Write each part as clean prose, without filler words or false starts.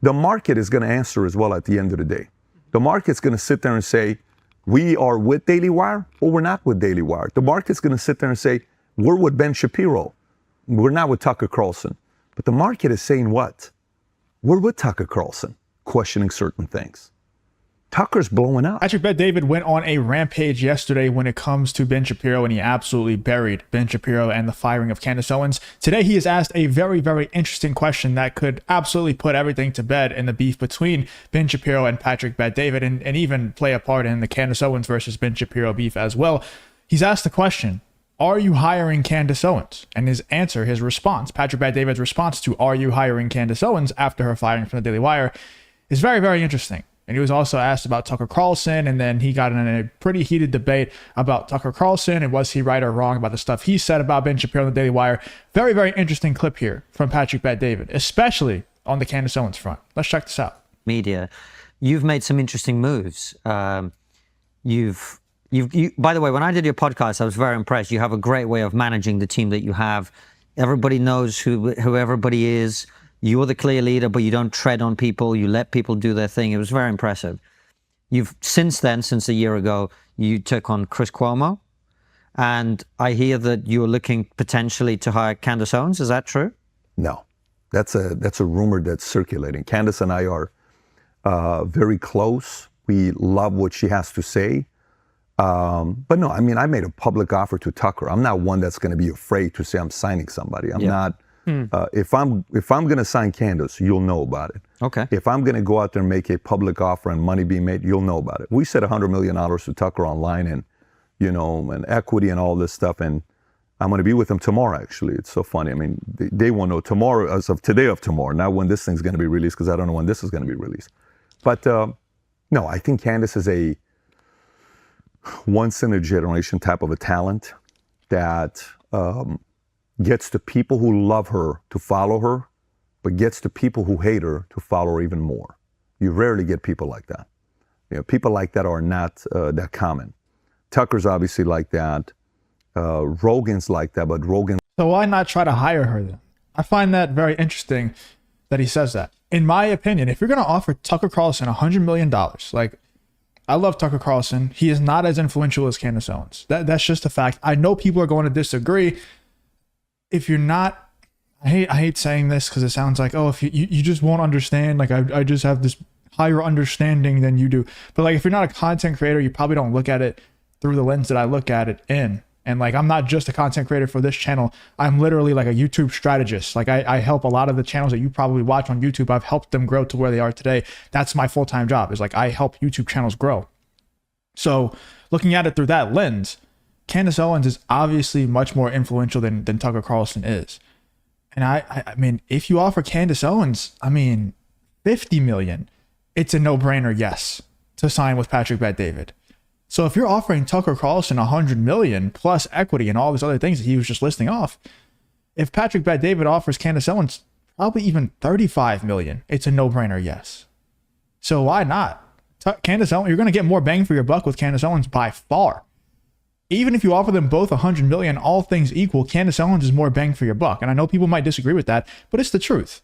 the market is going to answer as well at the end of the day. The market's going to sit there and say, we are with Daily Wire or we're not with Daily Wire. The market's going to sit there and say, we're with Ben Shapiro. We're not with Tucker Carlson. But the market is saying what? We're with Tucker Carlson, questioning certain things. Tucker's blowing up. Patrick Bet-David went on a rampage yesterday when it comes to Ben Shapiro, and he absolutely buried Ben Shapiro and the firing of Candace Owens. Today, he has asked a very, very interesting question that could absolutely put everything to bed in the beef between Ben Shapiro and Patrick Bet-David, and even play a part in the Candace Owens versus Ben Shapiro beef as well. He's asked the question, are you hiring Candace Owens? And his answer, his response, Patrick Bet-David's response to are you hiring Candace Owens after her firing from the Daily Wire is very, very interesting. And he was also asked about Tucker Carlson, and then he got in a pretty heated debate about Tucker Carlson and was he right or wrong about the stuff he said about Ben Shapiro on the Daily Wire. Very, very interesting clip here from Patrick Bet-David, especially on the Candace Owens front. Let's check this out. Media, you've made some interesting moves. By the way, when I did your podcast, I was very impressed. You have a great way of managing the team that you have. Everybody knows who everybody is. You're the clear leader, but you don't tread on people. You let people do their thing. It was very impressive. You've since a year ago, you took on Chris Cuomo, and I hear that you're looking potentially to hire Candace Owens. Is that true? No, that's a rumor that's circulating. Candace and I are very close. We love what she has to say. But no, I mean, I made a public offer to Tucker. I'm not one that's going to be afraid to say I'm signing somebody. I'm not. If I'm going to sign Candace, you'll know about it. Okay. If I'm going to go out there and make a public offer and money being made, you'll know about it. We said $100 million to Tucker online, and and equity and all this stuff. And I'm going to be with him tomorrow. Actually, it's so funny. I mean, they won't know tomorrow, as of today of tomorrow, not when this thing's going to be released, because I don't know when this is going to be released. But no, I think Candace is a once in a generation type of a talent that gets the people who love her to follow her, but gets the people who hate her to follow her even more. You rarely get people like that. People like that are not that common. Tucker's obviously like that. Rogan's like that, but Rogan. So why not try to hire her then? I find that very interesting that he says that. In my opinion, if you're going to offer Tucker Carlson $100 million, like, I love Tucker Carlson. He is not as influential as Candace Owens. That's just a fact. I know people are going to disagree. If you're not, I hate saying this because it sounds like, oh, if you just won't understand, like I just have this higher understanding than you do. But like, if you're not a content creator, you probably don't look at it through the lens that I look at it in. And like, I'm not just a content creator for this channel. I'm literally like a YouTube strategist. Like I help a lot of the channels that you probably watch on YouTube. I've helped them grow to where they are today. That's my full-time job, is like, I help YouTube channels grow. So looking at it through that lens, Candace Owens is obviously much more influential than Tucker Carlson is. And I mean, if you offer Candace Owens, I mean, $50 million, it's a no-brainer yes to sign with Patrick Bet-David. So if you're offering Tucker Carlson $100 million plus equity and all these other things that he was just listing off, if Patrick Bet-David offers Candace Owens probably even $35 million, it's a no-brainer yes. So why not? Candace Owens, you're going to get more bang for your buck with Candace Owens by far. Even if you offer them both $100 million, all things equal, Candace Owens is more bang for your buck. And I know people might disagree with that, but it's the truth.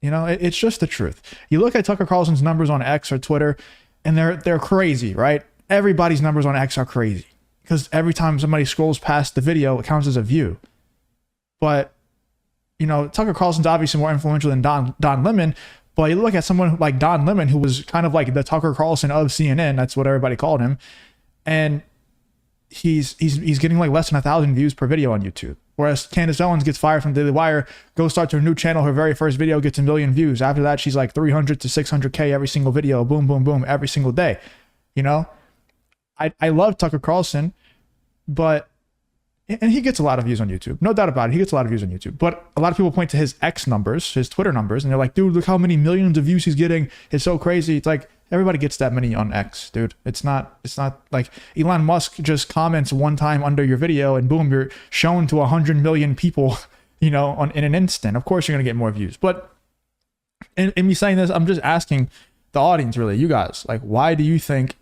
It's just the truth. You look at Tucker Carlson's numbers on X or Twitter, and they're crazy, right? Everybody's numbers on X are crazy because every time somebody scrolls past the video, it counts as a view. But, Tucker Carlson's obviously more influential than Don Lemon. But you look at someone like Don Lemon, who was kind of like the Tucker Carlson of CNN. That's what everybody called him. And he's getting like less than 1,000 views per video on YouTube. Whereas Candace Owens gets fired from Daily Wire, goes start her new channel. Her very first video gets 1 million views. After that, she's like 300 to 600K every single video. Boom, boom, boom, every single day. I love Tucker Carlson, and he gets a lot of views on YouTube. No doubt about it. He gets a lot of views on YouTube. But a lot of people point to his X numbers, his Twitter numbers, and they're like, dude, look how many millions of views he's getting. It's so crazy. It's like, everybody gets that many on X, dude. It's not like Elon Musk just comments one time under your video and boom, you're shown to 100 million people, in an instant. Of course you're going to get more views. But in me saying this, I'm just asking the audience, really, you guys, like, why do you think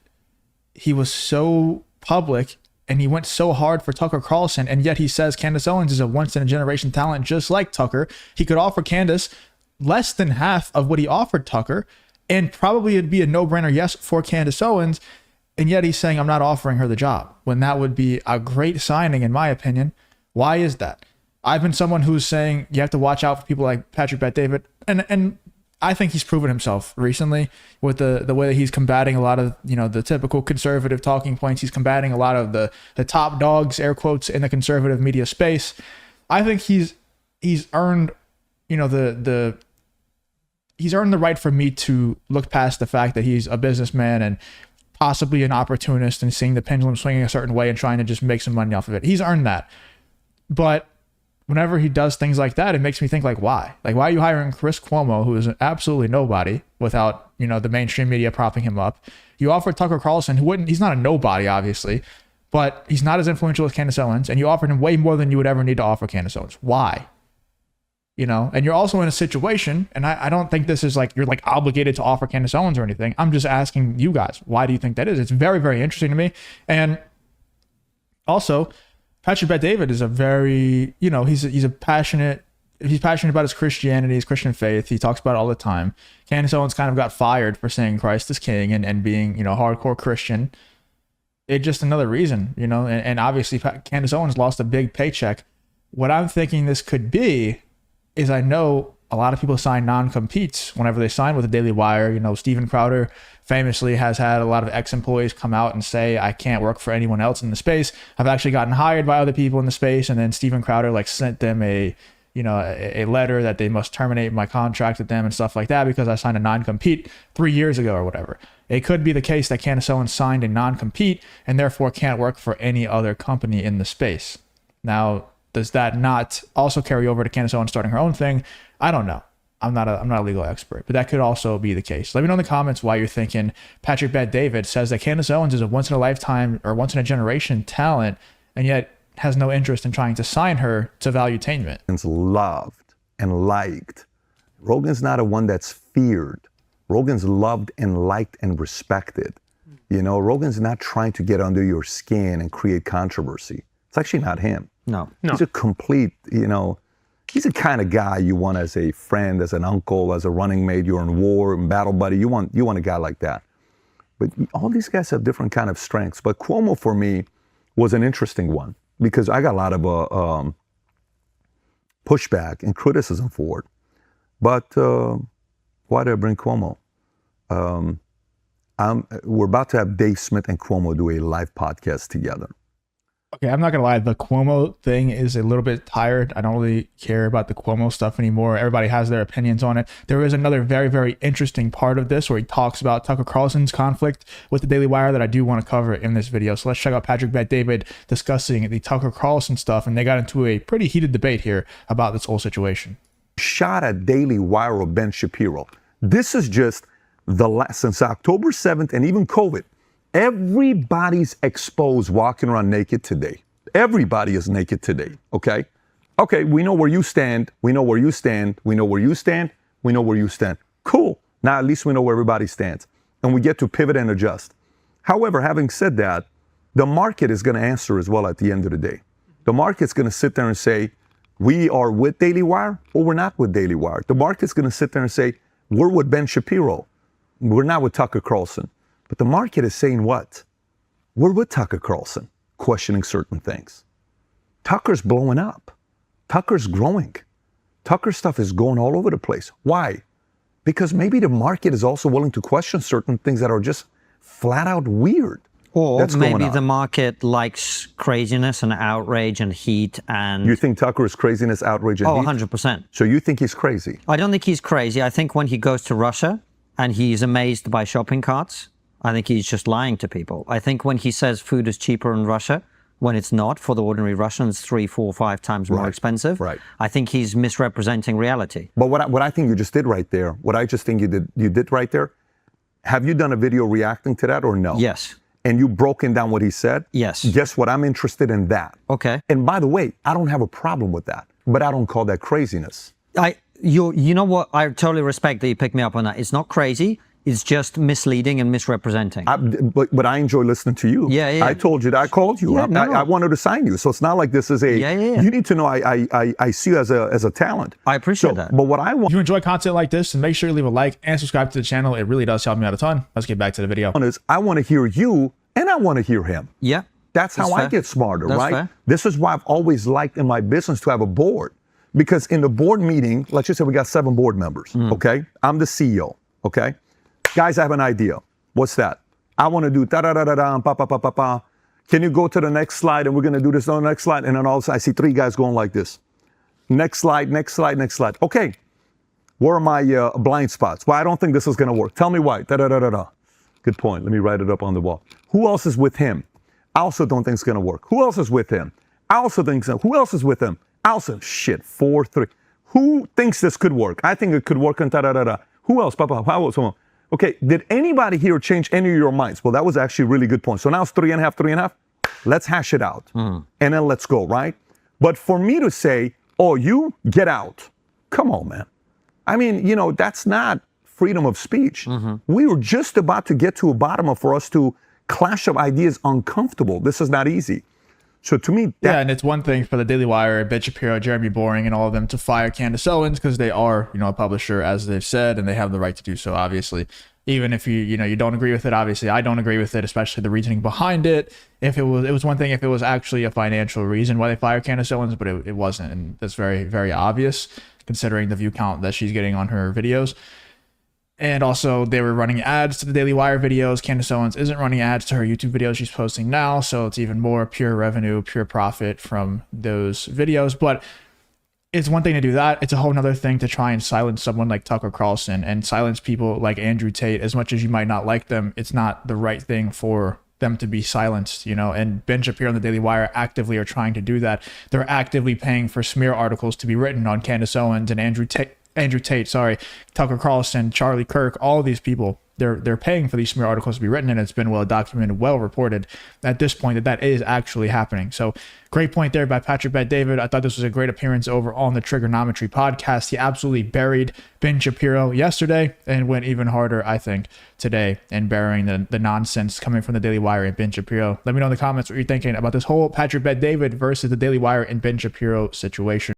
he was so public and he went so hard for Tucker Carlson, and yet he says Candace Owens is a once-in-a-generation talent just like Tucker? He could offer Candace less than half of what he offered Tucker, and probably it'd be a no-brainer yes for Candace Owens, and yet he's saying, I'm not offering her the job, when that would be a great signing, in my opinion. Why is that? I've been someone who's saying you have to watch out for people like Patrick Bet-David, and I think he's proven himself recently with the way that he's combating a lot of, the typical conservative talking points. He's combating a lot of the top dogs, air quotes, in the conservative media space. I think he's earned, he's earned the right for me to look past the fact that he's a businessman and possibly an opportunist and seeing the pendulum swinging a certain way and trying to just make some money off of it. He's earned that. But whenever he does things like that, it makes me think, like, why? Like, why are you hiring Chris Cuomo, who is absolutely nobody without, the mainstream media propping him up? You offered Tucker Carlson, he's not a nobody, obviously, but he's not as influential as Candace Owens, and you offered him way more than you would ever need to offer Candace Owens. Why? And you're also in a situation, and I don't think this is like you're like obligated to offer Candace Owens or anything. I'm just asking you guys, why do you think that is? It's very, very interesting to me. And also, Patrick Bet-David is a very, he's passionate about his Christianity, his Christian faith. He talks about it all the time. Candace Owens kind of got fired for saying Christ is king and being, hardcore Christian. It's just another reason, and obviously Candace Owens lost a big paycheck. What I'm thinking this could be is, I know a lot of people sign non-competes whenever they sign with the Daily Wire. Steven Crowder famously has had a lot of ex-employees come out and say, I can't work for anyone else in the space. I've actually gotten hired by other people in the space. And then Steven Crowder sent them a letter that they must terminate my contract with them and stuff like that because I signed a non-compete 3 years ago or whatever. It could be the case that Candace Owens signed a non-compete and therefore can't work for any other company in the space. Now, does that not also carry over to Candace Owens starting her own thing? I don't know. I'm not a legal expert, but that could also be the case. Let me know in the comments why you're thinking Patrick Bet-David says that Candace Owens is a once in a lifetime or once in a generation talent, and yet has no interest in trying to sign her to Valuetainment. It's loved and liked. Rogan's not a one that's feared. Rogan's loved and liked and respected. Rogan's not trying to get under your skin and create controversy. It's actually not him. No. He's a complete, he's the kind of guy you want as a friend, as an uncle, as a running mate. You're in war and battle buddy. You want a guy like that. But all these guys have different kind of strengths. But Cuomo, for me, was an interesting one because I got a lot of pushback and criticism for it. But why did I bring Cuomo? We're about to have Dave Smith and Cuomo do a live podcast together. Okay, I'm not going to lie. The Cuomo thing is a little bit tired. I don't really care about the Cuomo stuff anymore. Everybody has their opinions on it. There is another very, very interesting part of this where he talks about Tucker Carlson's conflict with the Daily Wire that I do want to cover in this video. So let's check out Patrick Bet-David discussing the Tucker Carlson stuff. And they got into a pretty heated debate here about this whole situation. Shot at Daily Wire of Ben Shapiro. This is just since October 7th and even COVID. Everybody's exposed walking around naked today. Everybody is naked today, okay? Okay, we know where you stand. We know where you stand. We know where you stand. We know where you stand. Cool. Now at least we know where everybody stands. And we get to pivot and adjust. However, having said that, the market is going to answer as well at the end of the day. The market's going to sit there and say, we are with Daily Wire or we're not with Daily Wire. The market's going to sit there and say, we're with Ben Shapiro. We're not with Tucker Carlson. But the market is saying what? We're with Tucker Carlson, questioning certain things. Tucker's blowing up. Tucker's growing. Tucker stuff is going all over the place. Why? Because maybe the market is also willing to question certain things that are just flat out weird. Or maybe the market likes craziness and outrage and heat and... You think Tucker is craziness, outrage, and heat? 100%. So you think he's crazy? I don't think he's crazy. I think when he goes to Russia and he's amazed by shopping carts, I think he's just lying to people. I think when he says food is cheaper in Russia, when it's not, for the ordinary Russians, 3, 4, 5 times more expensive, I think he's misrepresenting reality. But what I think you just did right there, what I just think you did right there, have you done a video reacting to that or no? Yes. And you broken down what he said? Yes. Guess what? I'm interested in that. Okay. And by the way, I don't have a problem with that, but I don't call that craziness. You know what? I totally respect that you picked me up on that. It's not crazy. It's just misleading and misrepresenting. But I enjoy listening to you. Yeah. I told you that I called you. Yeah, I wanted to sign you. So it's not like this is a. Yeah. You need to know I see you as a talent. I appreciate that. But what I want If you enjoy content like this, then make sure you leave a like and subscribe to the channel. It really does help me out a ton. Let's get back to the video. is I want to hear you and I want to hear him. Yeah. That's how I fair. get smarter, That's right? fair. This is why I've always liked in my business to have a board. Because in the board meeting, let's just say we got 7 board members, okay? I'm the CEO, okay? Guys, I have an idea. What's that? I want to do da-da-da-da-da, pa-pa-pa-pa-pa. Can you go to the next slide and we're going to do this on the next slide? And then all of a sudden I see 3 guys going like this. Next slide, next slide, next slide. Okay, where are my blind spots? Well, I don't think this is going to work. Tell me why. Da-da-da-da-da. Good point. Let me write it up on the wall. Who else is with him? I also don't think it's going to work. Who else is with him? I also think so. Who else is with him? I also, shit, 4, 3. Who thinks this could work? I think it could work and da-da-da-da. Who else? Papa, how else? Okay, did anybody here change any of your minds? Well, that was actually a really good point. So now it's 3.5, 3.5. Let's hash it out. And then let's go, right? But for me to say, oh, you get out. Come on, man. I mean, that's not freedom of speech. We were just about to get to a bottom of for us to clash of ideas uncomfortable. This is not easy. So to me, Yeah, and it's one thing for the Daily Wire, Ben Shapiro, Jeremy Boring, and all of them to fire Candace Owens because they are, a publisher, as they've said, and they have the right to do so, obviously. Even if you don't agree with it, obviously, I don't agree with it, especially the reasoning behind it. If it was one thing if it was actually a financial reason why they fired Candace Owens, but it wasn't, and that's very, very obvious considering the view count that she's getting on her videos. And also, they were running ads to the Daily Wire videos. Candace Owens isn't running ads to her YouTube videos she's posting now, so it's even more pure revenue, pure profit from those videos. But it's one thing to do that. It's a whole nother thing to try and silence someone like Tucker Carlson and silence people like Andrew Tate. As much as you might not like them, it's not the right thing for them to be silenced, and Ben Shapiro and the Daily Wire actively are trying to do that. They're actively paying for smear articles to be written on Candace Owens and Andrew Tate, Tucker Carlson, Charlie Kirk, all of these people, they're paying for these smear articles to be written, and it's been well documented, well reported at this point that is actually happening. So great point there by Patrick Bet-David. I thought this was a great appearance over on the Triggernometry Podcast. He absolutely buried Ben Shapiro yesterday and went even harder, I think, today in burying the nonsense coming from the Daily Wire and Ben Shapiro. Let me know in the comments what you're thinking about this whole Patrick Bet-David versus the Daily Wire and Ben Shapiro situation.